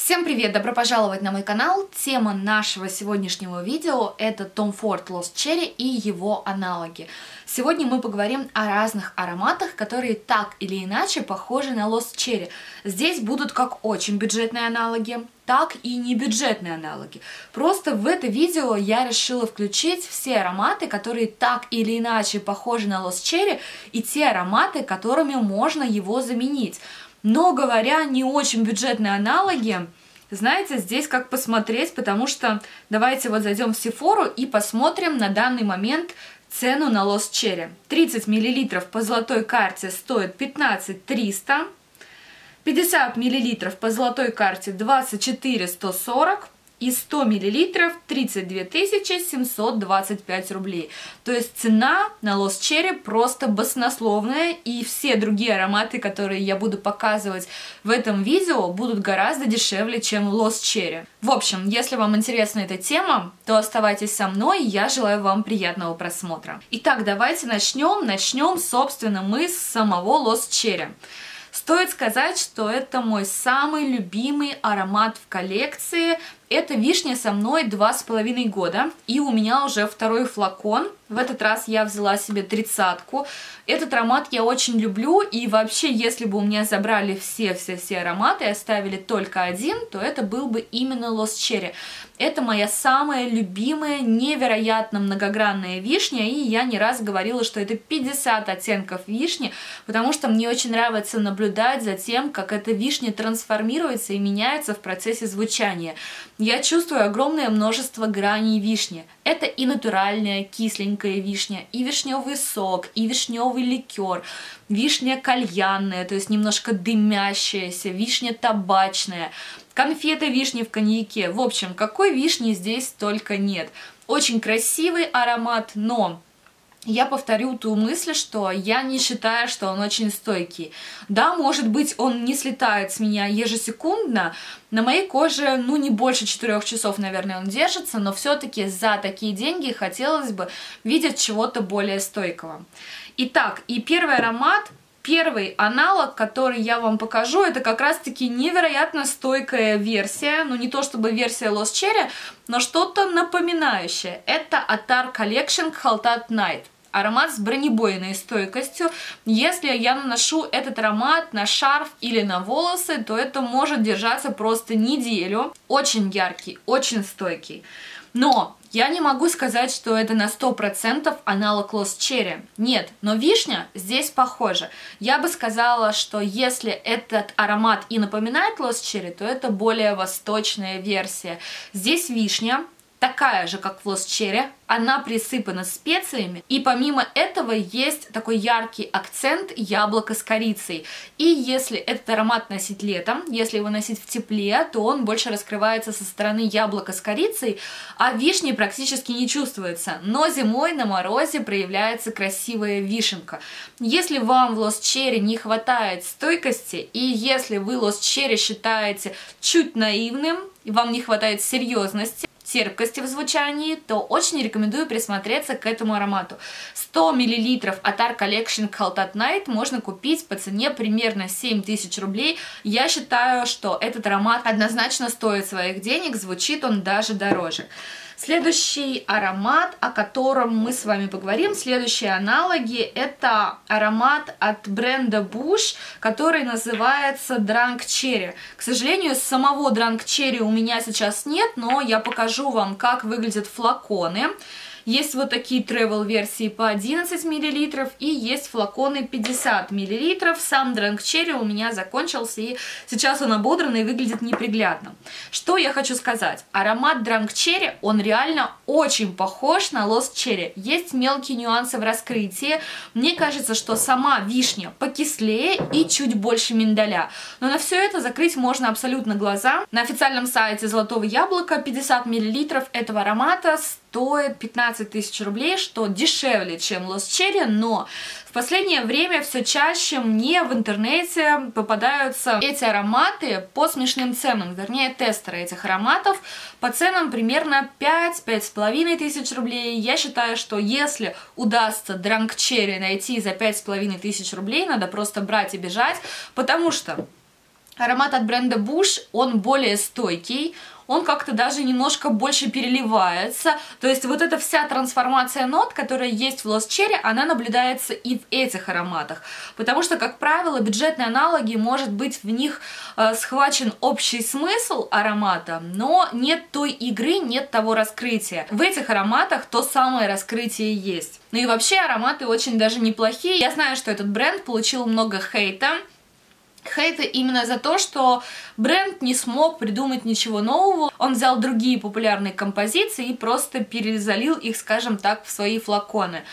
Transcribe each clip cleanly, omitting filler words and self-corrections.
Всем привет! Добро пожаловать на мой канал. Тема нашего сегодняшнего видео — это Tom Ford Lost Cherry и его аналоги. Сегодня мы поговорим о разных ароматах, которые так или иначе похожи на Lost Cherry. Здесь будут как очень бюджетные аналоги, так и небюджетные аналоги. Просто в это видео я решила включить все ароматы, которые так или иначе похожи на Lost Cherry, и те ароматы, которыми можно его заменить. Но говоря не очень бюджетные аналоги, знаете, здесь как посмотреть, потому что давайте вот зайдем в Sephora и посмотрим на данный момент цену на Lost Cherry. 30 мл по золотой карте стоит 15 300, 50 мл по золотой карте 24 140 и 100 мл 32 725 рублей. То есть цена на Lost Cherry просто баснословная, и все другие ароматы, которые я буду показывать в этом видео, будут гораздо дешевле, чем Lost Cherry. В общем, если вам интересна эта тема, то оставайтесь со мной, и я желаю вам приятного просмотра. Итак, давайте начнем, собственно, мы с самого Lost Cherry. Стоит сказать, что это мой самый любимый аромат в коллекции. Эта вишня со мной 2,5 года, и у меня уже второй флакон. В этот раз я взяла себе 30-ку. Этот аромат я очень люблю, и вообще, если бы у меня забрали все ароматы и оставили только один, то это был бы именно Lost Cherry. Это моя самая любимая, невероятно многогранная вишня, и я не раз говорила, что это 50 оттенков вишни, потому что мне очень нравится наблюдать за тем, как эта вишня трансформируется и меняется в процессе звучания. Я чувствую огромное множество граней вишни. Это и натуральная кисленькая вишня, и вишневый сок, и вишневый ликер, вишня кальянная, то есть немножко дымящаяся, вишня табачная, конфеты вишни в коньяке. В общем, какой вишни здесь только нет. Очень красивый аромат, но я повторю ту мысль, что я не считаю, что он очень стойкий. Да, может быть, он не слетает с меня ежесекундно. На моей коже, не больше 4 часов, наверное, он держится, но все-таки за такие деньги хотелось бы видеть чего-то более стойкого. Итак, и первый аромат, первый аналог, который я вам покажу, это как раз-таки невероятно стойкая версия, не то чтобы версия Lost Cherry, но что-то напоминающее. Это Attar Collection Khaltat Night. Аромат с бронебойной стойкостью. Если я наношу этот аромат на шарф или на волосы, то это может держаться просто неделю. Очень яркий, очень стойкий. Но я не могу сказать, что это на 100% аналог Lost Cherry. Нет, но вишня здесь похожа. Я бы сказала, что если этот аромат и напоминает Lost Cherry, то это более восточная версия. Здесь вишня такая же, как в Lost Cherry, она присыпана специями, и помимо этого есть такой яркий акцент яблоко с корицей. И если этот аромат носить летом, если его носить в тепле, то он больше раскрывается со стороны яблока с корицей, а вишни практически не чувствуется. Но зимой на морозе проявляется красивая вишенка. Если вам в Lost Cherry не хватает стойкости, и если вы Lost Cherry считаете чуть наивным, и вам не хватает серьезности, терпкости в звучании, то очень рекомендую присмотреться к этому аромату. 100 мл Attar Collection Khaltat Night можно купить по цене примерно 7000 рублей. Я считаю, что этот аромат однозначно стоит своих денег, звучит он даже дороже. Следующий аромат, о котором мы с вами поговорим, следующие аналоги, это аромат от бренда Bush, который называется Drunk Cherry. К сожалению, самого Drunk Cherry у меня сейчас нет, но я покажу вам, как выглядят флаконы. Есть вот такие travel-версии по 11 мл и есть флаконы 50 мл. Сам Drunk Cherry у меня закончился, и сейчас он ободран и выглядит неприглядно. Что я хочу сказать? Аромат Drunk Cherry, он реально очень похож на Lost Cherry. Есть мелкие нюансы в раскрытии. Мне кажется, что сама вишня покислее и чуть больше миндаля. Но на все это закрыть можно абсолютно глаза. На официальном сайте Золотого Яблока 50 мл этого аромата стоит 15 тысяч рублей, что дешевле, чем Lost Cherry, но в последнее время все чаще мне в интернете попадаются эти ароматы по смешным ценам, вернее тестеры этих ароматов по ценам примерно 5-5,5 тысяч рублей. Я считаю, что если удастся Drunk Cherry найти за 5,5 тысяч рублей, надо просто брать и бежать, потому что Аромат от бренда Bush, он более стойкий, он как-то даже немножко больше переливается. То есть вот эта вся трансформация нот, которая есть в Lost Cherry, она наблюдается и в этих ароматах. Потому что, как правило, бюджетные аналоги, может быть, в них схвачен общий смысл аромата, но нет той игры, нет того раскрытия. В этих ароматах то самое раскрытие есть. Ну и вообще ароматы очень даже неплохие. Я знаю, что этот бренд получил много хейта. Хейта именно за то, что бренд не смог придумать ничего нового. Он взял другие популярные композиции и просто перезалил их, скажем так, в свои флаконы.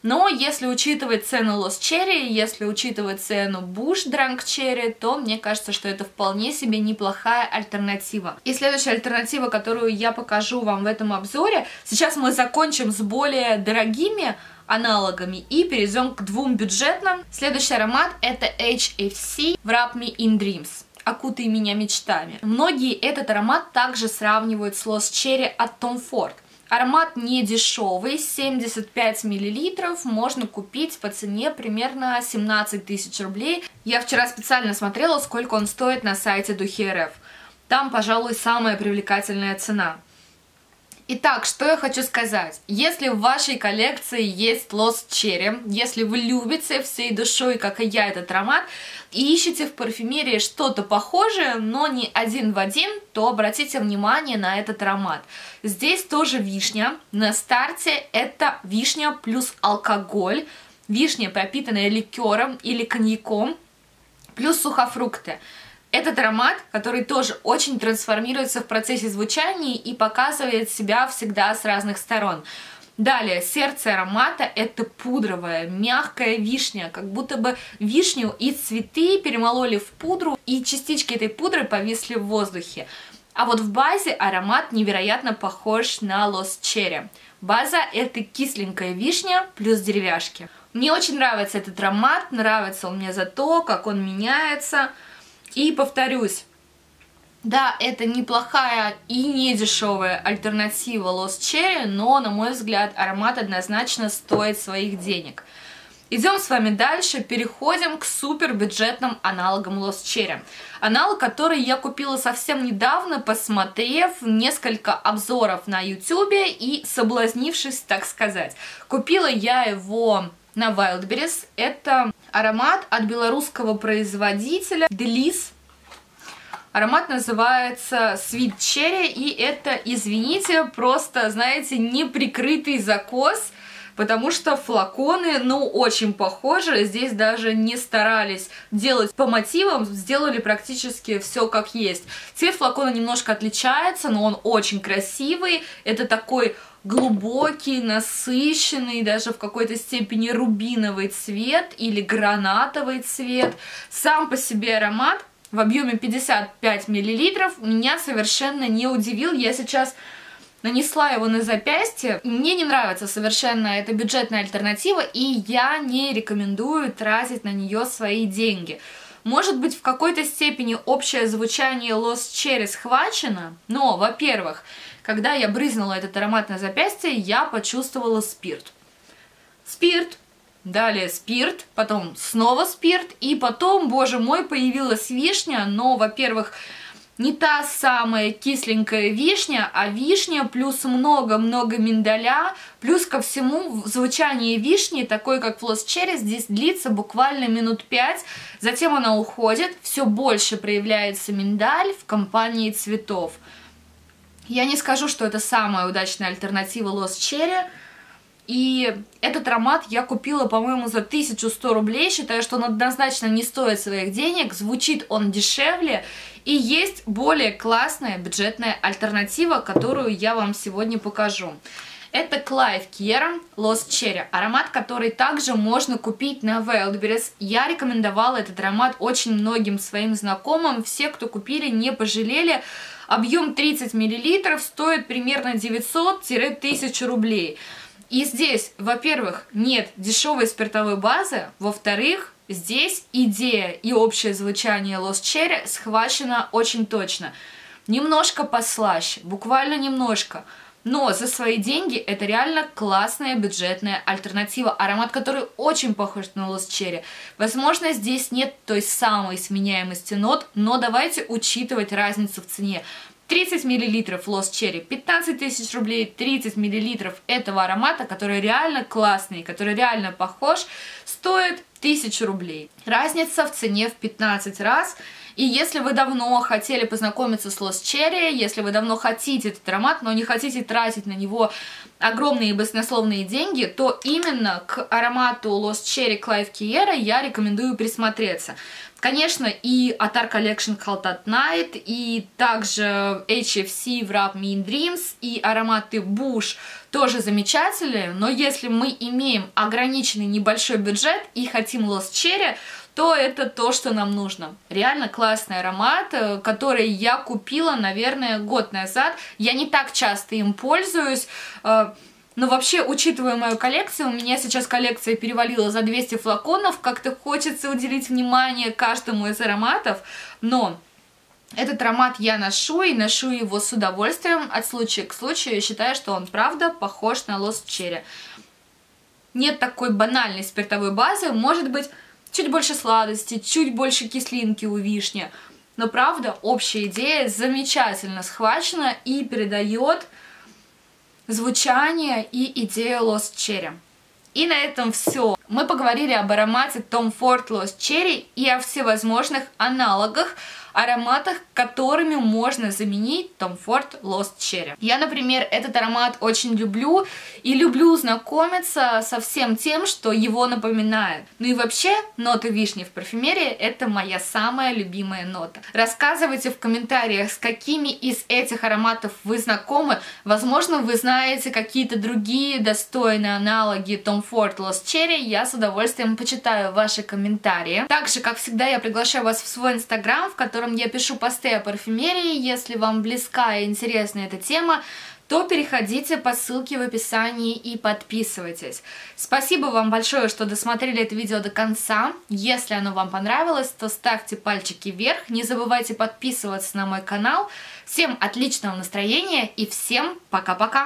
Но если учитывать цену Lost Cherry, если учитывать цену Bush Drunk Cherry, то мне кажется, что это вполне себе неплохая альтернатива. И следующая альтернатива, которую я покажу вам в этом обзоре, сейчас мы закончим с более дорогими аналогами и перейдем к двум бюджетным. Следующий аромат это HFC Wrap Me in Dreams. Окутай меня мечтами. Многие этот аромат также сравнивают с Lost Cherry от Tom Ford. Аромат не дешевый, 75 мл, можно купить по цене примерно 17 тысяч рублей. Я вчера специально смотрела, сколько он стоит на сайте Духи.рф. Там, пожалуй, самая привлекательная цена. Итак, что я хочу сказать. Если в вашей коллекции есть Lost Cherry, если вы любите всей душой, как и я, этот аромат, и ищете в парфюмерии что-то похожее, но не один в один, то обратите внимание на этот аромат. Здесь тоже вишня. На старте это вишня плюс алкоголь, вишня, пропитанная ликером или коньяком, плюс сухофрукты. Этот аромат, который тоже очень трансформируется в процессе звучания и показывает себя всегда с разных сторон. Далее, сердце аромата это пудровая, мягкая вишня, как будто бы вишню и цветы перемололи в пудру, и частички этой пудры повисли в воздухе. А вот в базе аромат невероятно похож на Lost Cherry. База это кисленькая вишня плюс деревяшки. Мне очень нравится этот аромат, нравится он мне за то, как он меняется. И повторюсь, да, это неплохая и не дешевая альтернатива Lost Cherry, но, на мой взгляд, аромат однозначно стоит своих денег. Идем с вами дальше, переходим к супер бюджетным аналогам Lost Cherry. Аналог, который я купила совсем недавно, посмотрев несколько обзоров на YouTube и соблазнившись, так сказать. Купила я его на Wildberries. Это аромат от белорусского производителя Delis. Аромат называется Sweet Cherry, и это, извините, просто, знаете, неприкрытый закос, потому что флаконы, ну, очень похожи. Здесь даже не старались делать по мотивам, сделали практически все как есть. Цвет флакона немножко отличается, но он очень красивый. Это такой глубокий, насыщенный, даже в какой-то степени рубиновый цвет или гранатовый цвет. Сам по себе аромат в объеме 55 мл меня совершенно не удивил. Я сейчас нанесла его на запястье. Мне не нравится совершенно эта бюджетная альтернатива, и я не рекомендую тратить на нее свои деньги. Может быть, в какой-то степени общее звучание Lost Cherry схвачено, но, во-первых, когда я брызнула этот аромат на запястье, я почувствовала спирт. Спирт, далее спирт, потом снова спирт, и потом, боже мой, появилась вишня, но, во-первых, не та самая кисленькая вишня, а вишня плюс много-много миндаля, плюс ко всему звучание вишни, такой как в Lost Cherry, здесь длится буквально минут 5, затем она уходит, все больше проявляется миндаль в компании цветов. Я не скажу, что это самая удачная альтернатива Lost Cherry, и этот аромат я купила, по-моему, за 1100 рублей. Считаю, что он однозначно не стоит своих денег, звучит он дешевле. И есть более классная бюджетная альтернатива, которую я вам сегодня покажу. Это Clive Kiera Lost Cherry. Аромат, который также можно купить на Wildberries. Я рекомендовала этот аромат очень многим своим знакомым. Все, кто купили, не пожалели. Объем 30 мл стоит примерно 900-1000 рублей. И здесь, во-первых, нет дешевой спиртовой базы, во-вторых, здесь идея и общее звучание Lost Cherry схвачено очень точно. Немножко послаще, буквально немножко, Но за свои деньги это реально классная бюджетная альтернатива. Аромат, который очень похож на Lost Cherry. Возможно, здесь нет той самой сменяемости нот, но давайте учитывать разницу в цене. 30 мл Lost Cherry, 15 тысяч рублей, 30 мл этого аромата, который реально классный, который реально похож, стоит 1000 рублей. Разница в цене в 15 раз. И если вы давно хотели познакомиться с Lost Cherry, если вы давно хотите этот аромат, но не хотите тратить на него огромные баснословные деньги, то именно к аромату Lost Cherry Clive Kiera я рекомендую присмотреться. Конечно, и Attar Collection Hot at Night, и также HFC Wrap Me in Dreams, и ароматы Bush тоже замечательные, но если мы имеем ограниченный небольшой бюджет и хотим Lost Cherry, то это то, что нам нужно. Реально классный аромат, который я купила, наверное, год назад. Я не так часто им пользуюсь, но вообще, учитывая мою коллекцию, у меня сейчас коллекция перевалила за 200 флаконов, как-то хочется уделить внимание каждому из ароматов, но этот аромат я ношу, и ношу его с удовольствием от случая к случаю. Я считаю, что он правда похож на Lost Cherry. Нет такой банальной спиртовой базы, может быть, чуть больше сладости, чуть больше кислинки у вишни, но правда, общая идея замечательно схвачена и передает звучание и идею Lost Cherry. И на этом все. Мы поговорили об аромате Tom Ford Lost Cherry и о всевозможных аналогах, ароматах, которыми можно заменить Tom Ford Lost Cherry. Я, например, этот аромат очень люблю и люблю знакомиться со всем тем, что его напоминает. Ну и вообще, нота вишни в парфюмерии — это моя самая любимая нота. Рассказывайте в комментариях, с какими из этих ароматов вы знакомы. Возможно, вы знаете какие-то другие достойные аналоги Tom Ford Lost Cherry. Я с удовольствием почитаю ваши комментарии. Также, как всегда, я приглашаю вас в свой инстаграм, в котором я пишу посты о парфюмерии. Если вам близка и интересна эта тема, то переходите по ссылке в описании и подписывайтесь. Спасибо вам большое, что досмотрели это видео до конца. Если оно вам понравилось, то ставьте пальчики вверх. Не забывайте подписываться на мой канал. Всем отличного настроения и всем пока-пока!